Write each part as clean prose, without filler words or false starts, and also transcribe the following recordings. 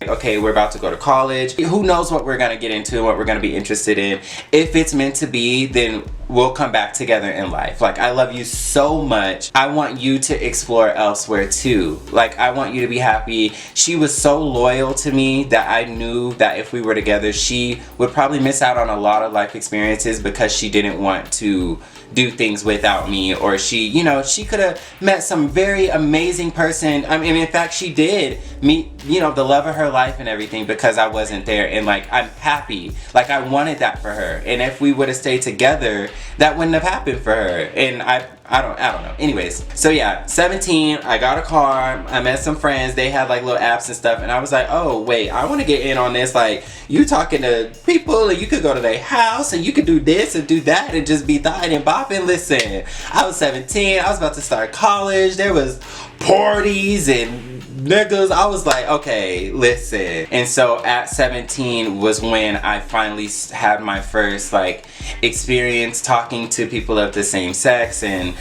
Okay, we're about to go to college. Who knows what we're gonna get into, what we're gonna be interested in. If it's meant to be, then we'll come back together in life. Like, I love you so much. I want you to explore elsewhere too. Like, I want you to be happy. She was so loyal to me that I knew that if we were together, she would probably miss out on a lot of life experiences because she didn't want to do things without me, or she, you know, she could have met some very amazing person. I mean, in fact, she did meet, you know, the love of her life and everything because I wasn't there. And like, I'm happy. Like, I wanted that for her. And if we would have stayed together, that wouldn't have happened for her. And I don't know. Anyways, so yeah, 17, I got a car, I met some friends, they had like little apps and stuff, and I was like, oh wait, I want to get in on this. Like, you talking to people, and you could go to their house, and you could do this and do that, and just be thotting and bopping. Listen, I was 17, I was about to start college, there was parties and niggas. I was like, okay, listen. And so at 17 was when I finally had my first like experience talking to people of the same sex, and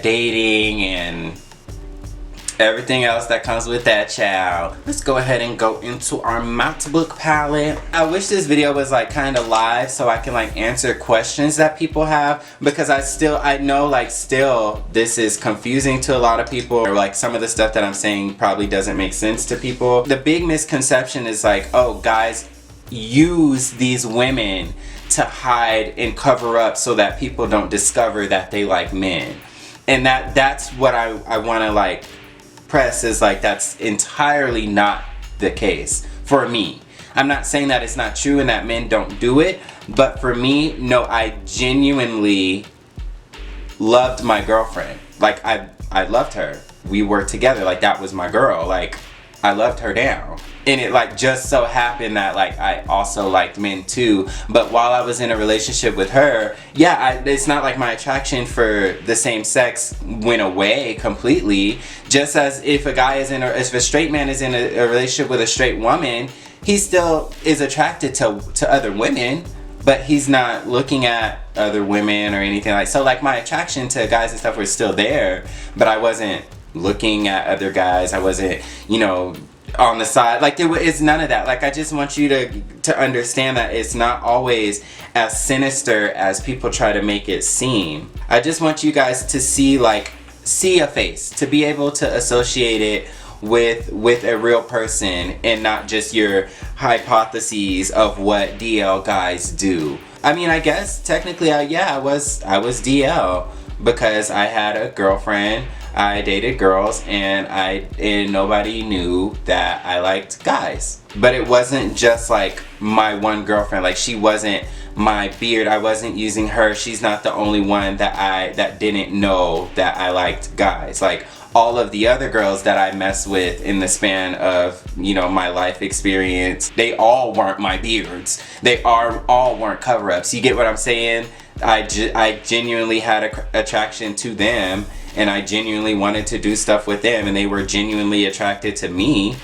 dating and everything else that comes with that, child. Let's go ahead and go into our MacBook palette. I wish this video was like kind of live so I can like answer questions that people have, because I know like still this is confusing to a lot of people, or like some of the stuff that I'm saying probably doesn't make sense to people. The big misconception is like, oh, guys use these women to hide and cover up so that people don't discover that they like men. And that's what I want to like press, is like, that's entirely not the case for me. I'm not saying that it's not true and that men don't do it, but for me, no, I genuinely loved my girlfriend. Like, I loved her. We were together. Like, that was my girl. Like, I loved her down. And it like just so happened that like I also liked men too. But while I was in a relationship with her, yeah, it's not like my attraction for the same sex went away completely. Just as if a straight man is in a relationship with a straight woman, he still is attracted to other women, but he's not looking at other women or anything like. So like, my attraction to guys and stuff was still there, but I wasn't looking at other guys. I wasn't, you know, on the side. Like, it's none of that. Like, I just want you to understand that it's not always as sinister as people try to make it seem. I just want you guys to see a face, to be able to associate it with a real person and not just your hypotheses of what DL guys do. I mean, I guess technically I was DL because I had a girlfriend. I dated girls, and nobody knew that I liked guys. But it wasn't just like my one girlfriend. Like, she wasn't my beard. I wasn't using her. She's not the only one that didn't know that I liked guys. Like, all of the other girls that I messed with in the span of, you know, my life experience, they all weren't my beards. They all weren't cover-ups. You get what I'm saying? I genuinely had a attraction to them, and I genuinely wanted to do stuff with them, and they were genuinely attracted to me.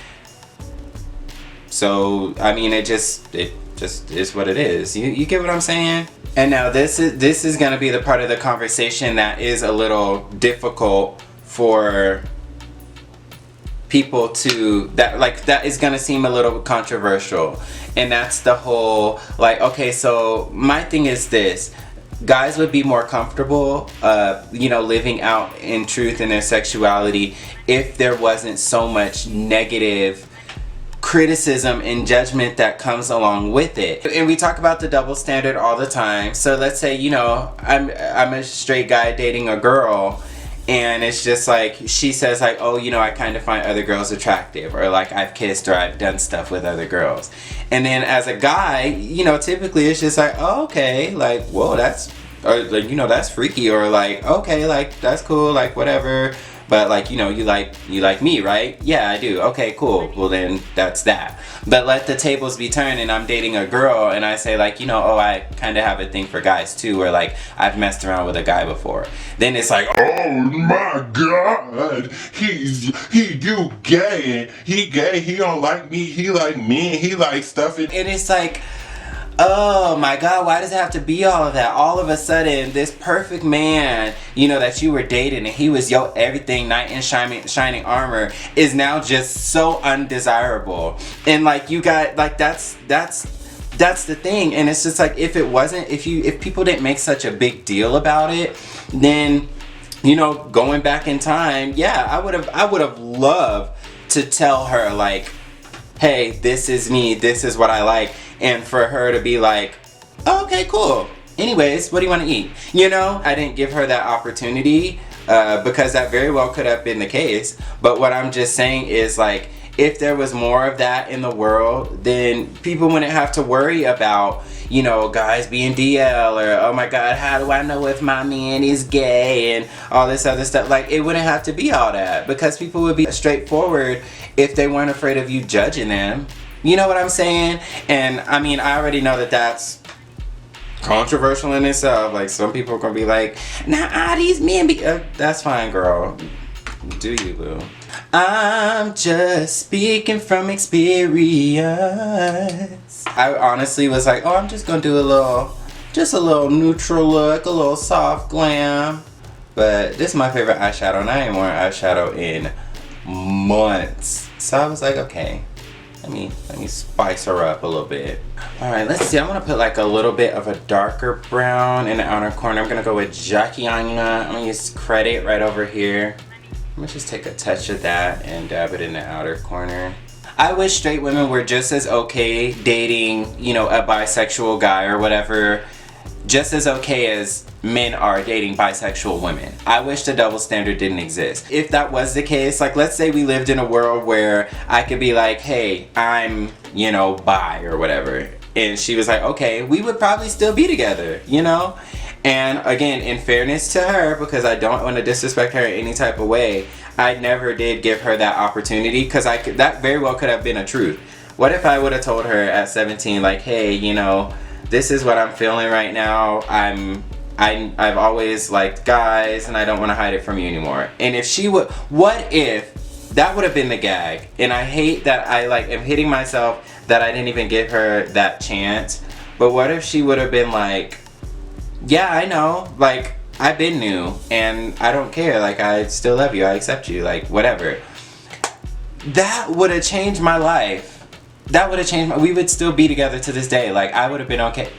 So I mean, it just is what it is. You get what I'm saying? And now this is gonna be the part of the conversation that is a little difficult for people that is gonna seem a little controversial, and that's the whole like, okay, so my thing is this. Guys would be more comfortable, you know, living out in truth in their sexuality if there wasn't so much negative criticism and judgment that comes along with it. And we talk about the double standard all the time. So let's say, you know, I'm a straight guy dating a girl, and it's just like, she says like, oh, you know, I kind of find other girls attractive, or like I've kissed or I've done stuff with other girls. And then as a guy, you know, typically it's just like, oh, okay, like, whoa, that's, or like, you know, that's freaky, or like, okay, like, that's cool, like, whatever. But like, you know, you like me, right? Yeah, I do. Okay, cool. Well, then that's that. But let the tables be turned, and I'm dating a girl, and I say like, you know, oh, I kind of have a thing for guys too, or like I've messed around with a guy before. Then it's like, oh my God. God, you gay. He gay. He don't like me. He like men. He like stuff. And it's like, oh my God, why does it have to be all of that? All of a sudden, this perfect man, you know, that you were dating and he was your everything, knight in shining armor, is now just so undesirable. And like, you got, like, that's the thing. And it's just like, if it wasn't, if people didn't make such a big deal about it, then, you know, going back in time, yeah, I would have loved to tell her, like, hey, this is me, this is what I like, and for her to be like, oh, okay, cool. Anyways, what do you want to eat? You know, I didn't give her that opportunity because that very well could have been the case. But what I'm just saying is, like, if there was more of that in the world, then people wouldn't have to worry about, you know, guys being DL or, oh my God, how do I know if my man is gay and all this other stuff. Like, it wouldn't have to be all that because people would be straightforward if they weren't afraid of you judging them. You know what I'm saying? And I mean, I already know that that's controversial in itself. Like, some people are gonna be like, nah, these men be that's fine, girl, do you, boo. I'm just speaking from experience. I honestly was like, oh, I'm just gonna do a little neutral look, a little soft glam. But this is my favorite eyeshadow and I ain't worn eyeshadow in months. So I was like, okay, let me spice her up a little bit. Alright, let's see. I'm gonna put like a little bit of a darker brown in the outer corner. I'm gonna go with Jackie Aina. I'm gonna use Credit right over here. I'm gonna just take a touch of that and dab it in the outer corner. I wish straight women were just as okay dating, you know, a bisexual guy or whatever, just as okay as men are dating bisexual women. I wish the double standard didn't exist. If that was the case, like, let's say we lived in a world where I could be like, hey, I'm, you know, bi or whatever. And she was like, okay, we would probably still be together, you know? And again, in fairness to her, because I don't want to disrespect her in any type of way, I never did give her that opportunity because that very well could have been a truth. What if I would have told her at 17, like, hey, you know, this is what I'm feeling right now. I've always liked guys and I don't want to hide it from you anymore. And if she would, what if that would have been the gag? And I hate that I like am hitting myself that I didn't even give her that chance. But what if she would have been like, yeah, I know, like, I've been new and I don't care, like, I still love you, I accept you, like, whatever. That would have changed my life. That would have changed we would still be together to this day. Like, I would have been okay.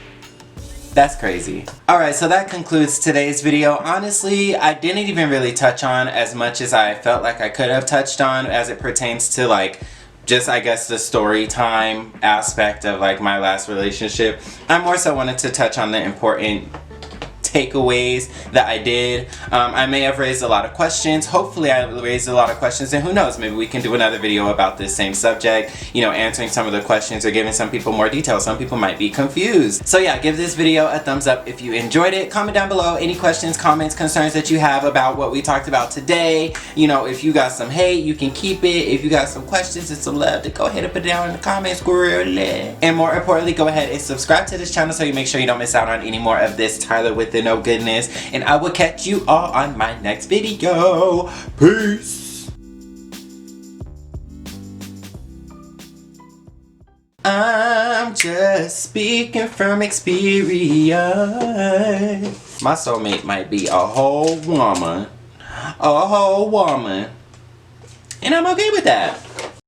That's crazy. Alright, so that concludes today's video. Honestly, I didn't even really touch on as much as I felt like I could have touched on as it pertains to, like, just, I guess, the story time aspect of, like, my last relationship. I more so wanted to touch on the important takeaways that I did. I may have raised a lot of questions. Hopefully I raised a lot of questions, and who knows, maybe we can do another video about this same subject, you know, answering some of the questions or giving some people more details. Some people might be confused. So yeah, give this video a thumbs up if you enjoyed it. Comment down below any questions, comments, concerns that you have about what we talked about today. You know, if you got some hate, you can keep it. If you got some questions and some love, to go ahead and put it down in the comments, girlie. And more importantly, go ahead and subscribe to this channel so you make sure you don't miss out on any more of this TylorWithAnO goodness. And I will catch you all on my next video. Peace. I'm just speaking from experience. My soulmate might be a whole woman. And I'm okay with that.